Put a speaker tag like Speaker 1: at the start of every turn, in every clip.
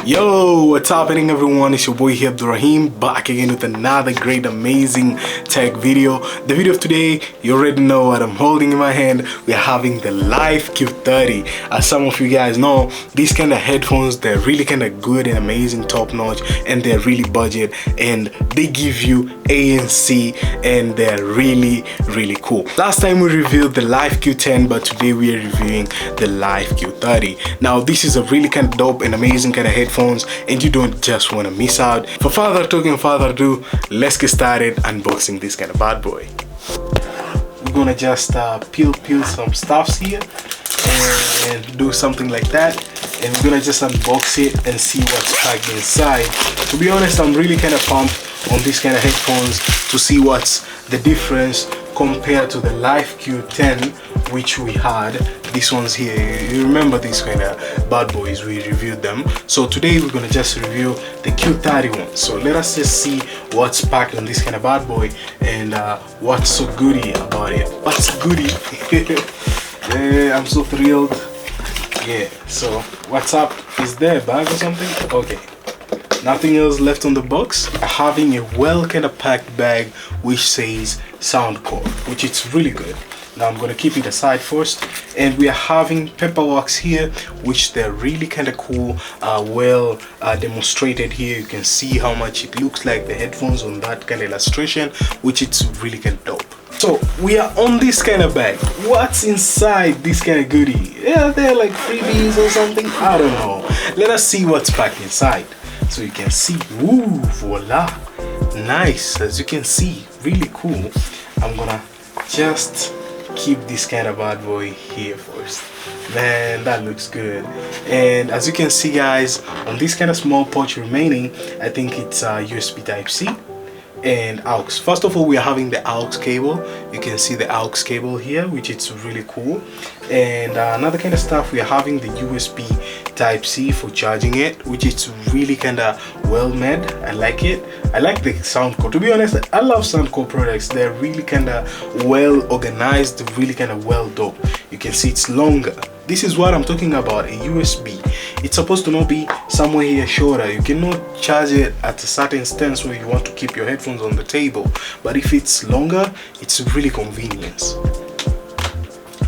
Speaker 1: Yo, what's happening everyone? It's your boy here, Abdurrahim, back again with another great amazing tech video. The video of today, you already know what I'm holding in my hand. We're having the Live Q30. As some of you guys know, these kind of headphones, they're really kind of good and amazing, top notch, and they're really budget, and they give you ANC, and they're really cool. Last time we reviewed the Live Q10, but today we are reviewing the Live Q30. Now this is a really kind of dope and amazing kind of headphones, and you don't just want to miss out. For further talking, further ado, let's get started unboxing this kind of bad boy. We're gonna just peel some stuffs here and do something like that, and we're gonna just unbox it and see what's packed inside. To be honest, I'm really kind of pumped on these kind of headphones to see what's the difference compared to the Live Q10 which we had. These ones here, you remember these kind of bad boys, we reviewed them. So today we're gonna just review the Q30 one. So let us just see what's packed on this kind of bad boy and what's so goody about it. What's goody? Yeah, I'm so thrilled. Yeah, so what's up? Is there a bag or something? Okay, nothing else left on the box. Having a well kind of packed bag which says Soundcore, which is really good. Now I'm gonna keep it aside first, and we are having paperworks here which they're really kind of cool, well demonstrated here. You can see how much it looks like the headphones on that kind of illustration, which it's really kind of dope. So we are on this kind of bag. What's inside this kind of goodie? Yeah, they're like freebies or something, I don't know. Let us see what's packed inside so you can see. Ooh, voila, nice. As you can see, really cool. I'm gonna just keep this kind of bad boy here first. Man, that looks good. And as you can see guys, on this kind of small pouch remaining, I think it's USB Type-C and aux. First of all, we are having the aux cable. You can see the aux cable here, which is really cool. And another kind of stuff, we are having the USB Type-C for charging it, which is really kind of well made. I like it. I like the Soundcore. To be honest, I love Soundcore products. They're really kind of well organized, really kind of well dope. You can see it's longer. This is what I'm talking about, a USB. It's supposed to not be somewhere here shorter. You cannot charge it at a certain stance where you want to keep your headphones on the table. But if it's longer, it's really convenient.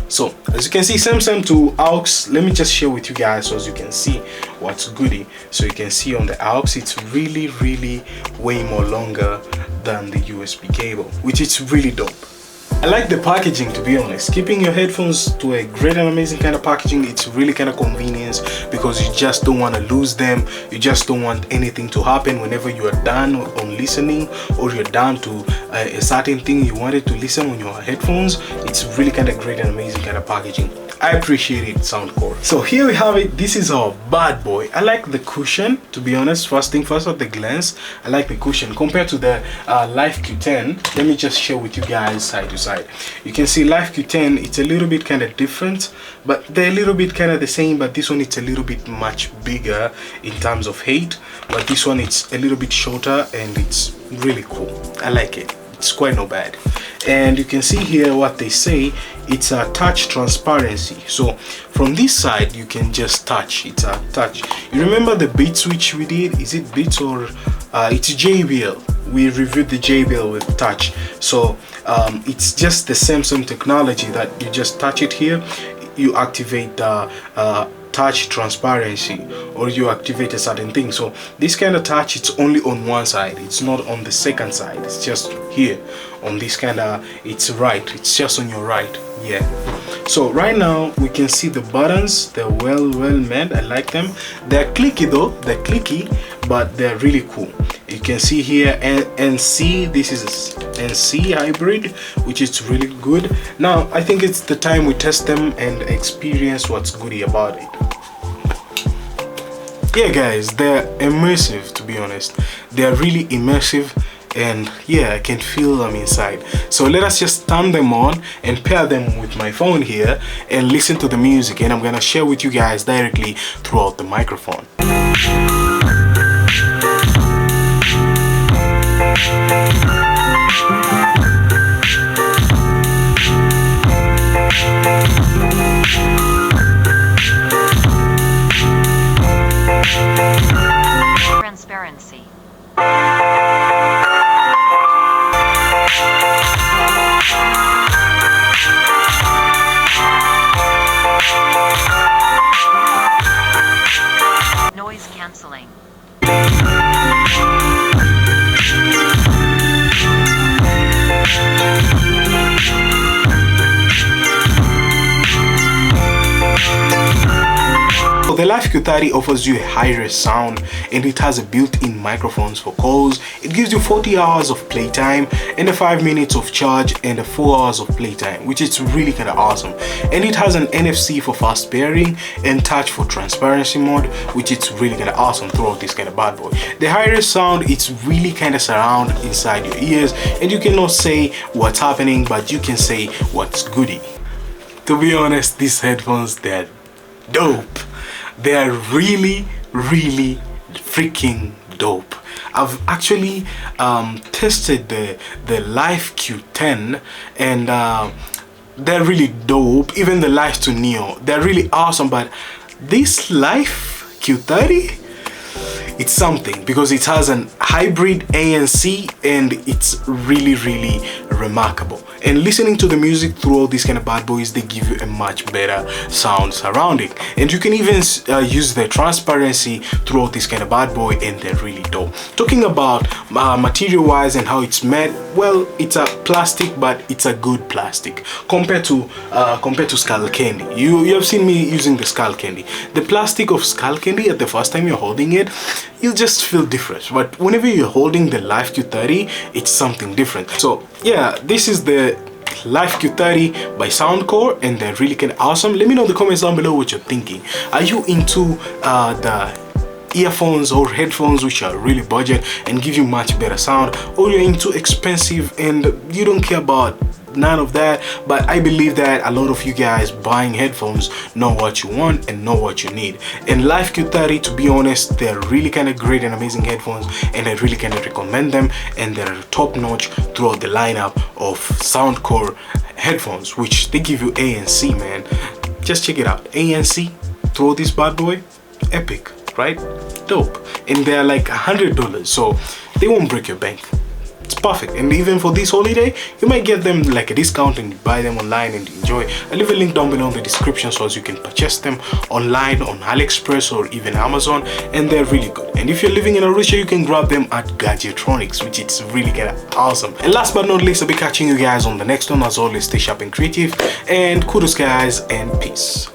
Speaker 1: So as you can see, same to aux. Let me just share with you guys so as you can see what's goody. So you can see on the aux, it's really way more longer than the USB cable, which is really dope. I like the packaging, to be honest. Keeping your headphones to a great and amazing kind of packaging, it's really kind of convenience because you just don't want to lose them. You just don't want anything to happen whenever you are done on listening, or you're done to a certain thing you wanted to listen on your headphones. It's really kind of great and amazing kind of packaging. I appreciate it, Soundcore. So here we have it. This is our bad boy. I like the cushion, to be honest. First thing first, at the glance, I like the cushion compared to the Live Q10. Let me just share with you guys side to side. You can see Live Q10, it's a little bit kind of different, but they're a little bit kind of the same, but this one it's a little bit much bigger in terms of height, but this one it's a little bit shorter and it's really cool. I like it. It's quite not bad. And you can see here what they say, it's a touch transparency. So from this side you can just touch. It's a touch. You remember the Beats which we did? Is it Beats or it's JBL? We reviewed the JBL with touch. So it's just the same technology that you just touch it here, you activate touch transparency, or you activate a certain thing. So this kind of touch, it's only on one side, it's not on the second side, it's just here on this kind of, it's right, it's just on your right. Yeah, so right now we can see the buttons. They're well made. I like them. They're clicky though, they're clicky, but they're really cool. You can see here NC, this is NC hybrid, which is really good. Now I think it's the time we test them and experience what's goody about it. Yeah guys, they're immersive, to be honest. They're really immersive, and yeah, I can feel them inside. So let us just turn them on and pair them with my phone here and listen to the music, and I'm gonna share with you guys directly throughout the microphone. So the Live Q30 offers you a high-res sound, and it has a built-in microphones for calls. It gives you 40 hours of playtime and a 5 minutes of charge and a 4 hours of playtime, which is really kind of awesome. And it has an NFC for fast pairing and touch for transparency mode, which is really kind of awesome throughout this kind of bad boy. The high-res sound, it's really kind of surround inside your ears, and you cannot say what's happening, but you can say what's goody. To be honest, these headphones, they're dope. They're really freaking dope. I've actually tested the Live Q10, and they're really dope. Even the Live to Neo, they're really awesome. But this Live Q30, it's something, because it has an hybrid ANC, and it's really remarkable. And listening to the music through all these kind of bad boys, they give you a much better sound surrounding. And you can even use the transparency throughout this kind of bad boy, and they're really dope. Talking about material wise and how it's made, well, it's a plastic, but it's a good plastic compared to Skull Candy. You have seen me using the Skull Candy. The plastic of Skull Candy, at the first time you're holding it, you'll just feel different, but whenever you're holding the Live Q30, it's something different. So yeah, this is the Live Q30 by Soundcore, and they're really kind of awesome. Let me know in the comments down below what you're thinking. Are you into the earphones or headphones which are really budget and give you much better sound, or you're into expensive and you don't care about none of that? But I believe that a lot of you guys buying headphones know what you want and know what you need. And Live Q30, to be honest, they're really kind of great and amazing headphones, and I really kind of recommend them, and they're top notch throughout the lineup of Soundcore headphones, which they give you ANC, man. Just check it out. ANC through this bad boy, epic, right? Dope. And they're like $100, so they won't break your bank. It's perfect. And even for this holiday, you might get them like a discount and you buy them online and enjoy. I'll leave a link down below in the description so as you can purchase them online on Aliexpress or even Amazon, and they're really good. And if you're living in Arusha, you can grab them at Gadgetronics, which is really kind of awesome. And last but not least, I'll be catching you guys on the next one. As always, stay sharp and creative, and kudos guys, and peace.